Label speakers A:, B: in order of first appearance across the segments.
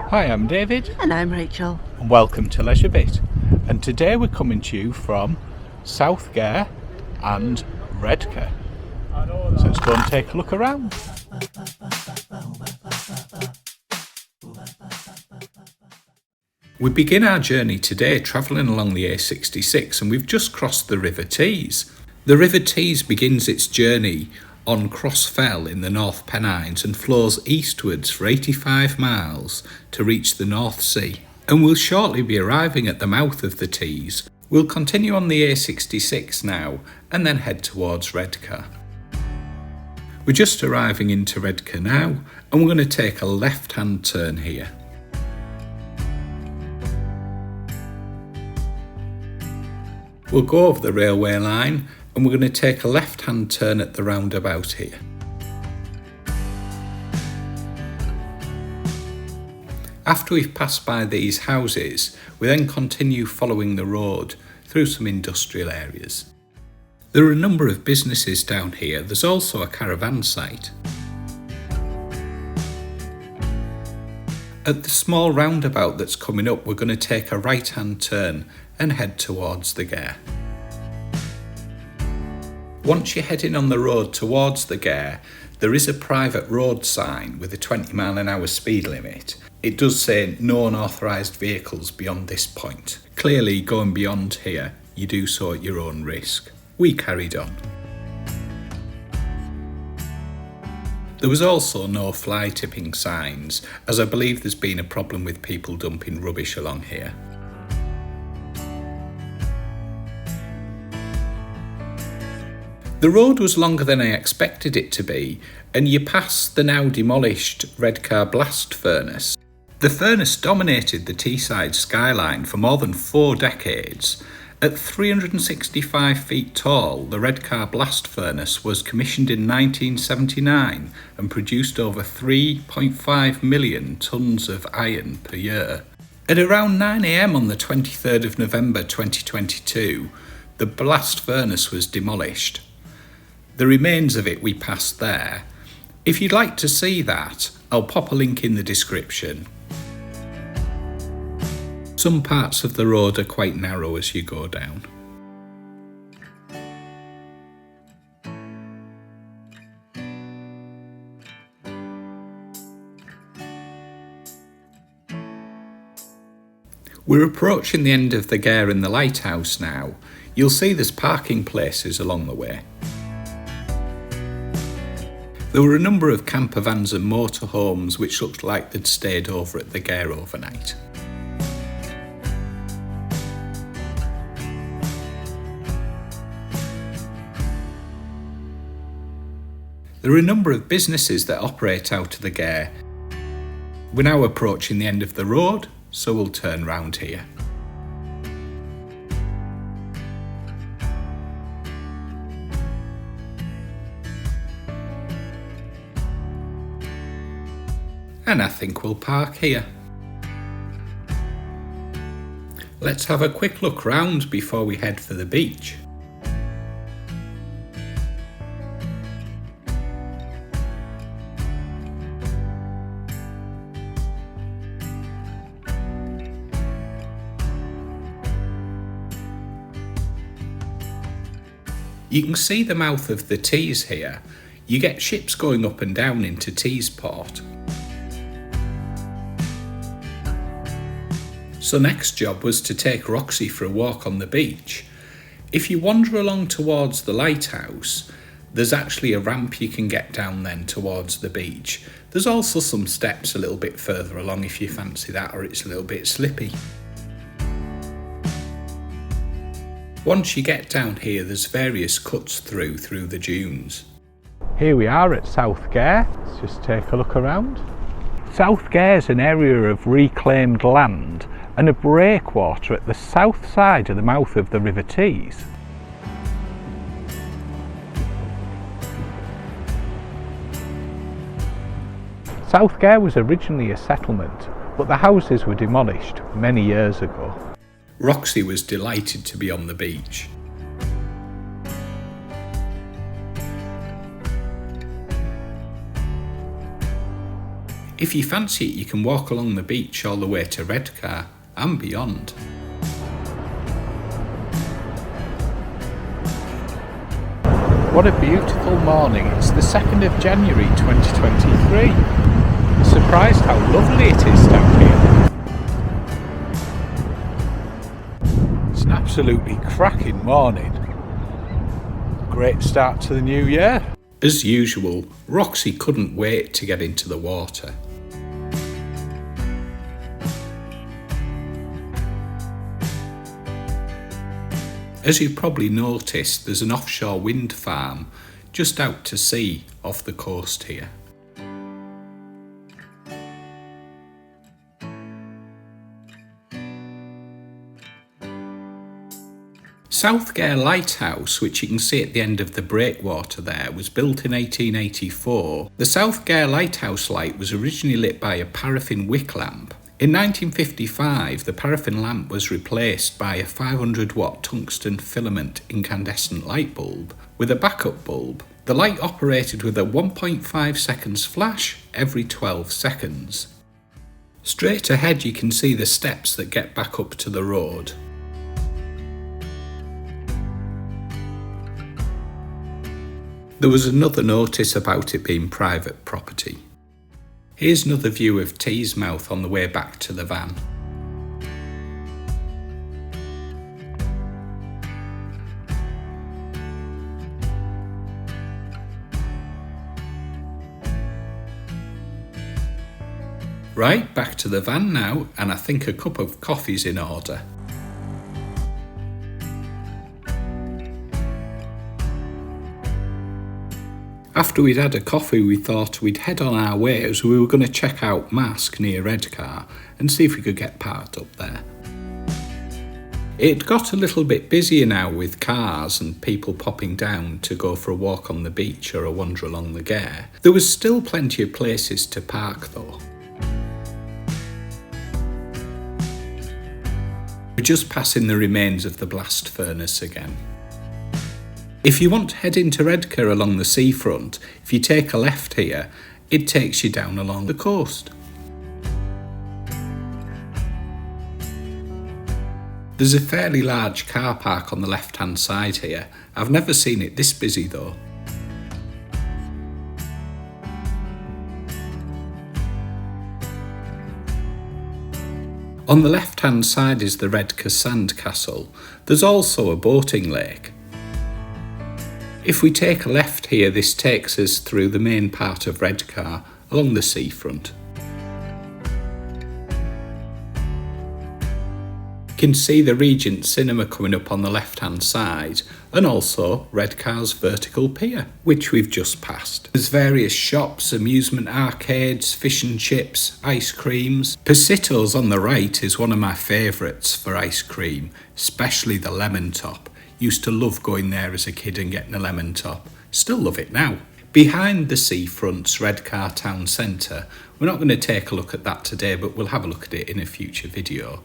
A: Hi, I'm David.
B: And I'm Rachel.
A: And welcome to Leisure Bit. And today we're coming to you from South Gare and Redcar. So let's go and take a look around. We begin our journey today travelling along the A66 and we've just crossed the River Tees. The River Tees begins its journey on Cross Fell in the North Pennines and flows eastwards for 85 miles to reach the North Sea. And we'll shortly be arriving at the mouth of the Tees. We'll continue on the A66 now and then head towards Redcar. We're just arriving into Redcar now and we're going to take a left-hand turn here. We'll go over the railway line and we're going to take a left-hand turn at the roundabout here. After we've passed by these houses, we then continue following the road through some industrial areas. There are a number of businesses down here. There's also a caravan site. At the small roundabout that's coming up, we're going to take a right-hand turn and head towards the Gare. Once you're heading on the road towards the Gare, there is a private road sign with a 20 mph speed limit. It does say no unauthorised vehicles beyond this point. Clearly, going beyond here, you do so at your own risk. We carried on. There was also no fly tipping signs, as I believe there's been a problem with people dumping rubbish along here. The road was longer than I expected it to be, and you pass the now demolished Redcar Blast Furnace. The furnace dominated the Teesside skyline for more than 4 decades. At 365 feet tall, the Redcar Blast Furnace was commissioned in 1979 and produced over 3.5 million tonnes of iron per year. At around 9 AM on the 23rd of November 2022, the blast furnace was demolished. The remains of it we passed there. If you'd like to see that, I'll pop a link in the description. Some parts of the road are quite narrow as you go down. We're approaching the end of the Gare in the lighthouse now. You'll see there's parking places along the way. There were a number of campervans and motorhomes which looked like they'd stayed over at the Gare overnight. There are a number of businesses that operate out of the Gare. We're now approaching the end of the road, so we'll turn round here. And I think we'll park here. Let's have a quick look round before we head for the beach. You can see the mouth of the Tees here. You get ships going up and down into Teesport. So next job was to take Roxy for a walk on the beach. If you wander along towards the lighthouse, there's actually a ramp you can get down then towards the beach. There's also some steps a little bit further along if you fancy that, or it's a little bit slippy. Once you get down here, there's various cuts through the dunes. Here we are at South Gare. Let's just take a look around. South Gare is an area of reclaimed land and a breakwater at the south side of the mouth of the River Tees. South Gare was originally a settlement, but the houses were demolished many years ago. Roxy was delighted to be on the beach. If you fancy it, you can walk along the beach all the way to Redcar and beyond. What a beautiful morning. It's the 2nd of January 2023. I'm surprised how lovely it is down here. It's an absolutely cracking morning. Great start to the new year. As usual, Roxy couldn't wait to get into the water. As you've probably noticed, there's an offshore wind farm just out to sea off the coast here. South Gare Lighthouse, which you can see at the end of the breakwater there, was built in 1884. The South Gare Lighthouse light was originally lit by a paraffin wick lamp. In 1955, the paraffin lamp was replaced by a 500-watt tungsten filament incandescent light bulb with a backup bulb. The light operated with a 1.5 seconds flash every 12 seconds. Straight ahead you can see the steps that get back up to the road. There was another notice about it being private property. Here's another view of Teesmouth on the way back to the van. Right, back to the van now, and I think a cup of coffee's in order. After we'd had a coffee, we thought we'd head on our way as we were going to check out Marske near Redcar and see if we could get parked up there. It got a little bit busier now with cars and people popping down to go for a walk on the beach or a wander along the Gare. There was still plenty of places to park though. We're just passing the remains of the blast furnace again. If you want to head into Redcar along the seafront, if you take a left here, it takes you down along the coast. There's a fairly large car park on the left-hand side here. I've never seen it this busy though. On the left-hand side is the Redcar Sand Castle. There's also a boating lake. If we take a left here, this takes us through the main part of Redcar along the seafront. You can see the Regent Cinema coming up on the left hand side and also Redcar's vertical pier, which we've just passed. There's various shops, amusement arcades, fish and chips, ice creams. Pesito's on the right is one of my favourites for ice cream, especially the lemon top. Used to love going there as a kid and getting a lemon top. Still love it now. Behind the seafront's Redcar Town Centre. We're not going to take a look at that today, but we'll have a look at it in a future video.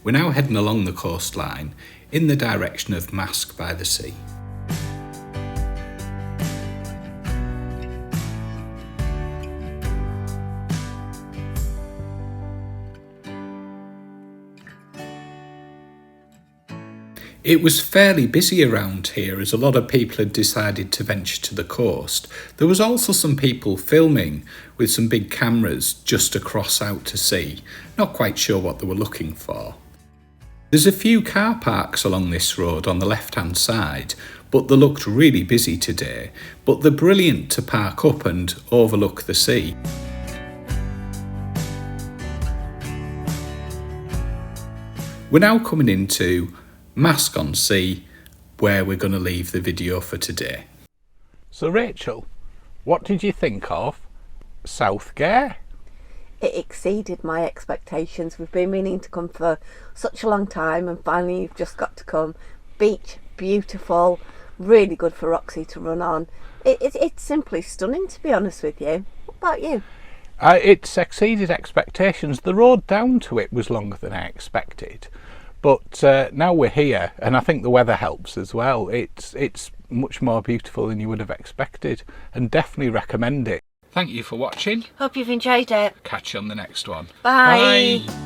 A: We're now heading along the coastline in the direction of Marske by the sea. It was fairly busy around here as a lot of people had decided to venture to the coast. There was also some people filming with some big cameras just across out to sea. Not quite sure what they were looking for. There's a few car parks along this road on the left hand side, but they looked really busy today. But they're brilliant to park up and overlook the sea. We're now coming into Marske on Sea, where we're going to leave the video for today. So Rachel, what did you think of South Gare?
B: It exceeded my expectations. We've been meaning to come for such a long time and finally you've just got to come. Beach, beautiful, really good for Roxy to run on. It's simply stunning, to be honest with you. What about you?
A: It's exceeded expectations. The road down to it was longer than I expected. But now we're here, and I think the weather helps as well. It's much more beautiful than you would have expected, and definitely recommend it. Thank you for watching.
B: Hope you've enjoyed it.
A: Catch you on the next one.
B: Bye.
A: Bye.